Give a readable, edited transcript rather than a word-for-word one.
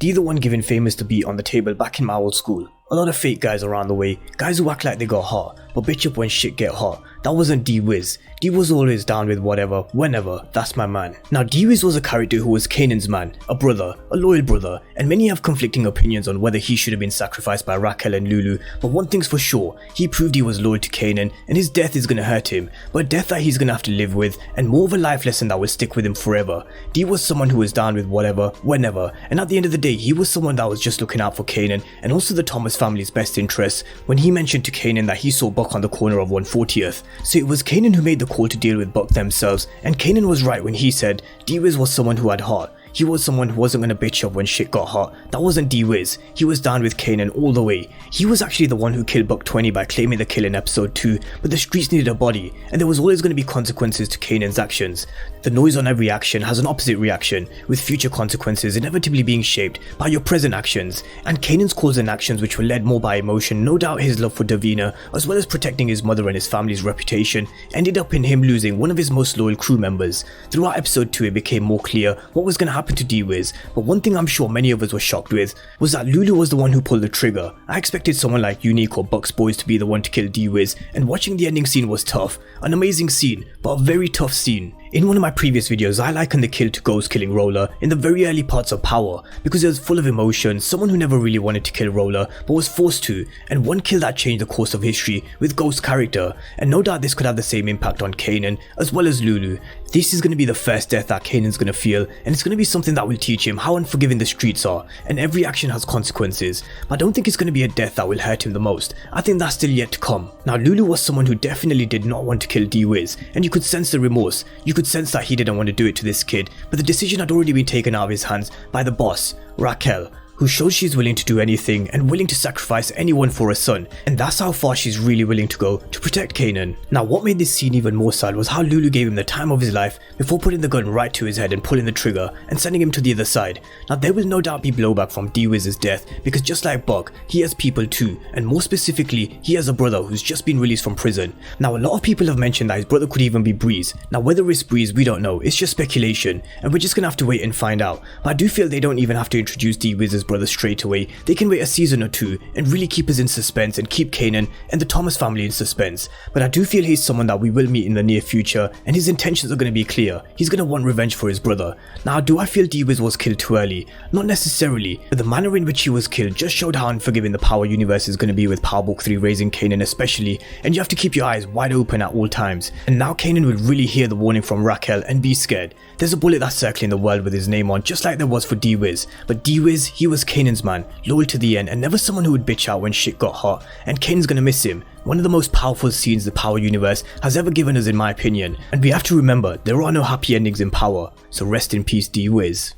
D the one giving famous to be on the table back in my old school. A lot of fake guys around the way, guys who act like they got hot, but bitch up when shit get hot. That wasn't D-Wiz. D was always down with whatever, whenever, that's my man. Now D-Wiz was a character who was Kanan's man, a brother, a loyal brother, and many have conflicting opinions on whether he should have been sacrificed by Raquel and Lulu, but one thing's for sure, he proved he was loyal to Kanan, and his death is gonna hurt him, but a death that he's gonna have to live with, and more of a life lesson that will stick with him forever. D was someone who was down with whatever, whenever, and at the end of the day, he was someone that was just looking out for Kanan, and also the Thomas family's best interests, when he mentioned to Kanan that he saw Buck on the corner of 140th. So it was Kanan who made the call to deal with Buck themselves, and Kanan was right when he said D-Wiz was someone who had heart. He was someone who wasn't gonna bitch up when shit got hot. That wasn't D-Wiz. He was down with Kanan all the way. He was actually the one who killed Buck 20 by claiming the kill in episode 2, but the streets needed a body, and there was always gonna be consequences to Kanan's actions. The noise on every action has an opposite reaction, with future consequences inevitably being shaped by your present actions, and Kanan's calls and actions, which were led more by emotion, no doubt his love for Davina, as well as protecting his mother and his family's reputation, ended up in him losing one of his most loyal crew members. Throughout episode 2 it became more clear what was gonna happen to D-Wiz, but one thing I'm sure many of us were shocked with was that Lulu was the one who pulled the trigger. I expected someone like Unique or Buck's boys to be the one to kill D-Wiz, and watching the ending scene was tough. An amazing scene, but a very tough scene. In one of my previous videos, I likened the kill to Ghost killing Roller in the very early parts of Power, because it was full of emotion, someone who never really wanted to kill Roller but was forced to, and one kill that changed the course of history with Ghost's character, and no doubt this could have the same impact on Kanan as well as Lulu. This is going to be the first death that Kanan's going to feel, and it's going to be something that will teach him how unforgiving the streets are, and every action has consequences, but I don't think it's going to be a death that will hurt him the most. I think that's still yet to come. Now Lulu was someone who definitely did not want to kill D-Wiz, and you could sense the remorse, you could sense that he didn't want to do it to this kid, but the decision had already been taken out of his hands by the boss, Raquel, who shows she's willing to do anything and willing to sacrifice anyone for her son, and that's how far she's really willing to go to protect Kanan. Now what made this scene even more sad was how Lulu gave him the time of his life before putting the gun right to his head and pulling the trigger and sending him to the other side. Now there will no doubt be blowback from D-Wiz's death, because just like Buck, he has people too, and more specifically, he has a brother who's just been released from prison. Now a lot of people have mentioned that his brother could even be Breeze. Now whether it's Breeze, we don't know, it's just speculation, and we're just gonna have to wait and find out, but I do feel they don't even have to introduce D-Wiz's brother straight away. They can wait a season or two and really keep us in suspense and keep Kanan and the Thomas family in suspense, but I do feel he's someone that we will meet in the near future, and his intentions are going to be clear. He's going to want revenge for his brother. Now do I feel D-Wiz was killed too early? Not necessarily, but the manner in which he was killed just showed how unforgiving the Power universe is going to be with Power Book 3 Raising Kanan especially, and you have to keep your eyes wide open at all times, and now Kanan will really hear the warning from Raquel and be scared. There's a bullet that's circling the world with his name on, just like there was for D-Wiz, but D-Wiz, he was Kanan's man, loyal to the end, and never someone who would bitch out when shit got hot, and Kanan's gonna miss him. One of the most powerful scenes the Power universe has ever given us in my opinion, and we have to remember there are no happy endings in Power, so rest in peace D-Wiz.